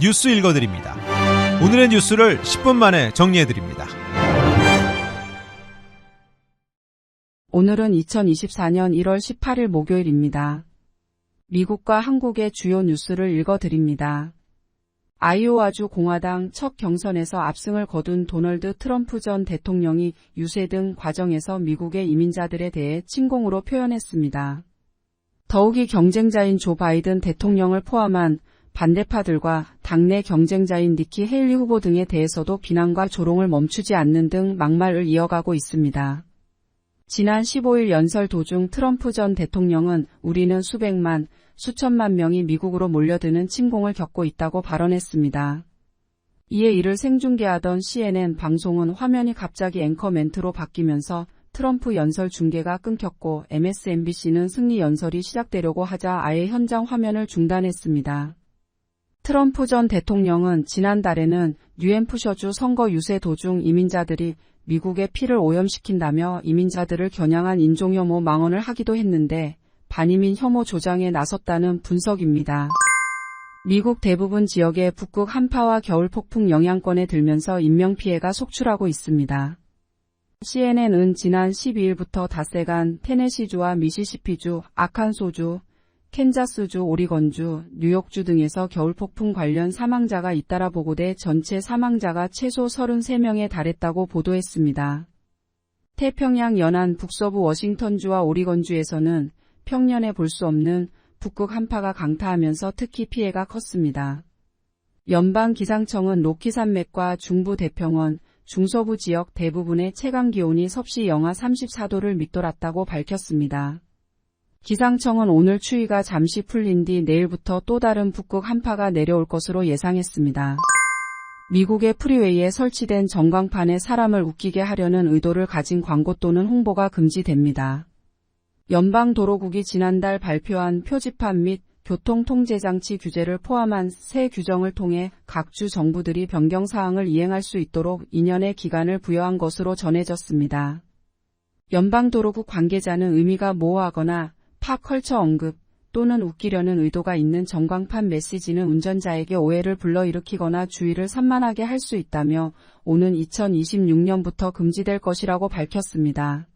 뉴스 읽어드립니다. 오늘의 뉴스를 10분 만에 정리해드립니다. 오늘은 2024년 1월 18일 목요일입니다. 미국과 한국의 주요 뉴스를 읽어드립니다. 아이오와주 공화당 첫 경선에서 압승을 거둔 도널드 트럼프 전 대통령이 유세 등 과정에서 미국의 이민자들에 대해 침공으로 표현했습니다. 더욱이 경쟁자인 조 바이든 대통령을 포함한 반대파들과 당내 경쟁자인 니키 헤일리 후보 등에 대해서도 비난과 조롱을 멈추지 않는 등 막말을 이어가고 있습니다. 지난 15일 연설 도중 트럼프 전 대통령은 우리는 수백만, 수천만 명이 미국으로 몰려드는 침공을 겪고 있다고 발언했습니다. 이에 이를 생중계하던 CNN 방송은 화면이 갑자기 앵커 멘트로 바뀌면서 트럼프 연설 중계가 끊겼고 MSNBC는 승리 연설이 시작되려고 하자 아예 현장 화면을 중단했습니다. 트럼프 전 대통령은 지난달에는 뉴햄프셔주 선거 유세 도중 이민자들이 미국의 피를 오염시킨다며 이민자들을 겨냥한 인종혐오 망언을 하기도 했는데 반이민 혐오 조장에 나섰다는 분석입니다. 미국 대부분 지역에 북극 한파와 겨울 폭풍 영향권에 들면서 인명피해가 속출하고 있습니다. CNN은 지난 12일부터 닷새간 테네시주와 미시시피주, 아칸소주, 캔자스주, 오리건주, 뉴욕주 등에서 겨울폭풍 관련 사망자가 잇따라 보고돼 전체 사망자가 최소 33명에 달했다고 보도했습니다. 태평양 연안 북서부 워싱턴주와 오리건주에서는 평년에 볼 수 없는 북극 한파가 강타하면서 특히 피해가 컸습니다. 연방기상청은 로키 산맥과 중부 대평원, 중서부 지역 대부분의 체감기온이 섭씨 영하 34도를 밑돌았다고 밝혔습니다. 기상청은 오늘 추위가 잠시 풀린 뒤 내일부터 또 다른 북극 한파가 내려올 것으로 예상했습니다. 미국의 프리웨이에 설치된 전광판에 사람을 웃기게 하려는 의도를 가진 광고 또는 홍보가 금지됩니다. 연방도로국이 지난달 발표한 표지판 및 교통통제장치 규제를 포함한 새 규정을 통해 각 주 정부들이 변경사항을 이행할 수 있도록 2년의 기간을 부여한 것으로 전해졌습니다. 연방도로국 관계자는 의미가 모호하거나 팝컬처 언급 또는 웃기려는 의도가 있는 전광판 메시지는 운전자에게 오해를 불러일으키거나 주의를 산만하게 할 수 있다며 오는 2026년부터 금지될 것이라고 밝혔습니다.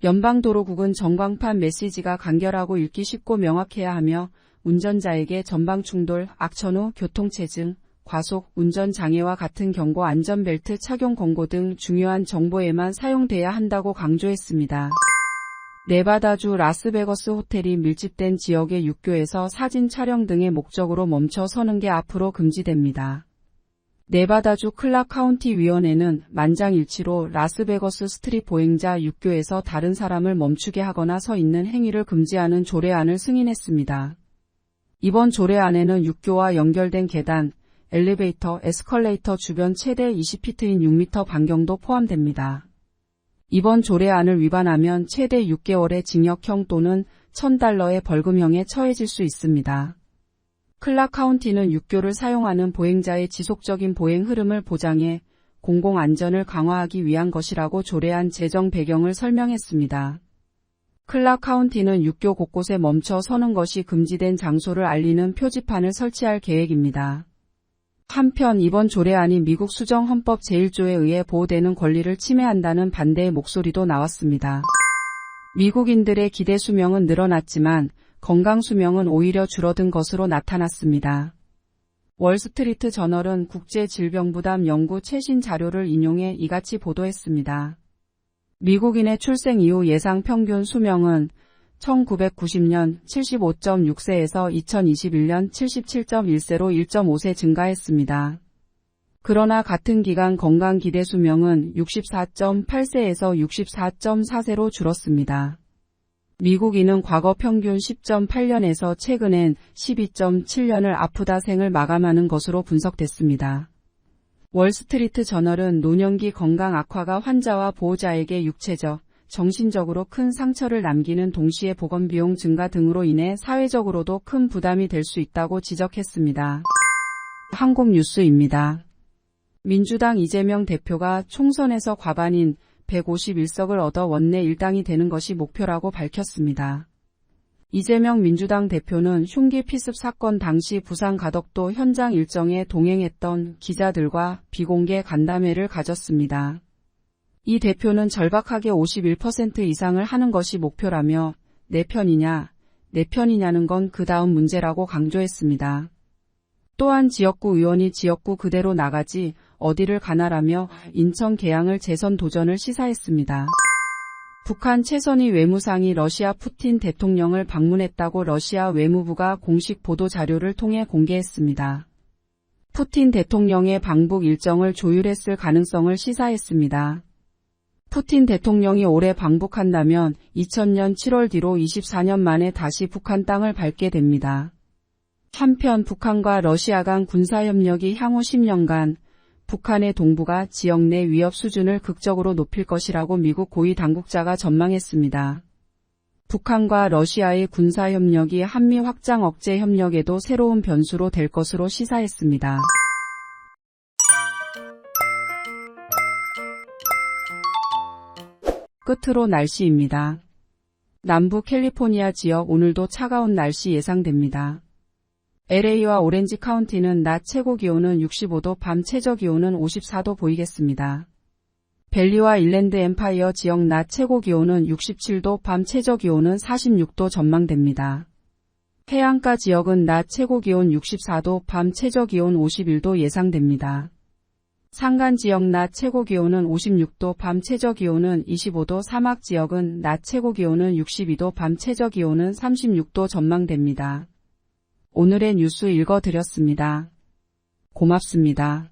연방도로국은 전광판 메시지가 간결하고 읽기 쉽고 명확해야 하며 운전자에게 전방충돌, 악천후, 교통체증, 과속, 운전장애와 같은 경고 안전벨트 착용 권고 등 중요한 정보에만 사용돼야 한다고 강조했습니다. 네바다주 라스베거스 호텔이 밀집된 지역의 육교에서 사진 촬영 등의 목적으로 멈춰 서는 게 앞으로 금지됩니다. 네바다주 클락 카운티 위원회는 만장일치로 라스베거스 스트립 보행자 육교에서 다른 사람을 멈추게 하거나 서 있는 행위를 금지하는 조례안을 승인했습니다. 이번 조례안에는 육교와 연결된 계단, 엘리베이터, 에스컬레이터 주변 최대 20피트인 6m 반경도 포함됩니다. 이번 조례안을 위반하면 최대 6개월의 징역형 또는 $1,000의 벌금형에 처해질 수 있습니다. 클락 카운티는 육교를 사용하는 보행자의 지속적인 보행 흐름을 보장해 공공안전을 강화하기 위한 것이라고 조례안 제정 배경을 설명했습니다. 클락 카운티는 육교 곳곳에 멈춰 서는 것이 금지된 장소를 알리는 표지판을 설치할 계획입니다. 한편 이번 조례안이 미국 수정헌법 제1조에 의해 보호되는 권리를 침해한다는 반대의 목소리도 나왔습니다. 미국인들의 기대 수명은 늘어났지만 건강 수명은 오히려 줄어든 것으로 나타났습니다. 월스트리트 저널은 국제질병부담 연구 최신 자료를 인용해 이같이 보도했습니다. 미국인의 출생 이후 예상 평균 수명은 1990년 75.6세에서 2021년 77.1세로 1.5세 증가했습니다. 그러나 같은 기간 건강 기대 수명은 64.8세에서 64.4세로 줄었습니다. 미국인은 과거 평균 10.8년에서 최근엔 12.7년을 아프다 생을 마감하는 것으로 분석됐습니다. 월스트리트 저널은 노년기 건강 악화가 환자와 보호자에게 육체적, 정신적으로 큰 상처를 남기는 동시에 보건비용 증가 등으로 인해 사회적으로도 큰 부담이 될 수 있다고 지적했습니다. 한국 뉴스입니다. 민주당 이재명 대표가 총선에서 과반인 151석을 얻어 원내 1당이 되는 것이 목표라고 밝혔습니다. 이재명 민주당 대표는 흉기 피습 사건 당시 부산 가덕도 현장 일정에 동행했던 기자들과 비공개 간담회를 가졌습니다. 이 대표는 절박하게 51% 이상을 하는 것이 목표라며 내 편이냐는 건 그 다음 문제라고 강조했습니다. 또한 지역구 의원이 지역구 그대로 나가지 어디를 가나라며 인천 계양을 재선 도전을 시사했습니다. 북한 최선희 외무상이 러시아 푸틴 대통령을 방문했다고 러시아 외무부가 공식 보도 자료를 통해 공개했습니다. 푸틴 대통령의 방북 일정을 조율했을 가능성을 시사했습니다. 푸틴 대통령이 올해 방북한다면 2000년 7월 뒤로 24년 만에 다시 북한 땅을 밟게 됩니다. 한편 북한과 러시아 간 군사협력이 향후 10년간 북한의 동북아 지역 내 위협 수준을 극적으로 높일 것이라고 미국 고위 당국자가 전망했습니다. 북한과 러시아의 군사협력이 한미 확장 억제 협력에도 새로운 변수로 될 것으로 시사했습니다. 끝으로 날씨입니다. 남부 캘리포니아 지역 오늘도 차가운 날씨 예상됩니다. LA와 오렌지 카운티는 낮 최고 기온은 65도, 밤 최저 기온은 54도 보이겠습니다. 벨리와 인랜드 엠파이어 지역 낮 최고 기온은 67도, 밤 최저 기온은 46도 전망됩니다. 해안가 지역은 낮 최고 기온 64도, 밤 최저 기온 51도 예상됩니다. 산간 지역 낮 최고 기온은 56도, 밤 최저 기온은 25도, 사막 지역은 낮 최고 기온은 62도, 밤 최저 기온은 36도 전망됩니다. 오늘의 뉴스 읽어드렸습니다. 고맙습니다.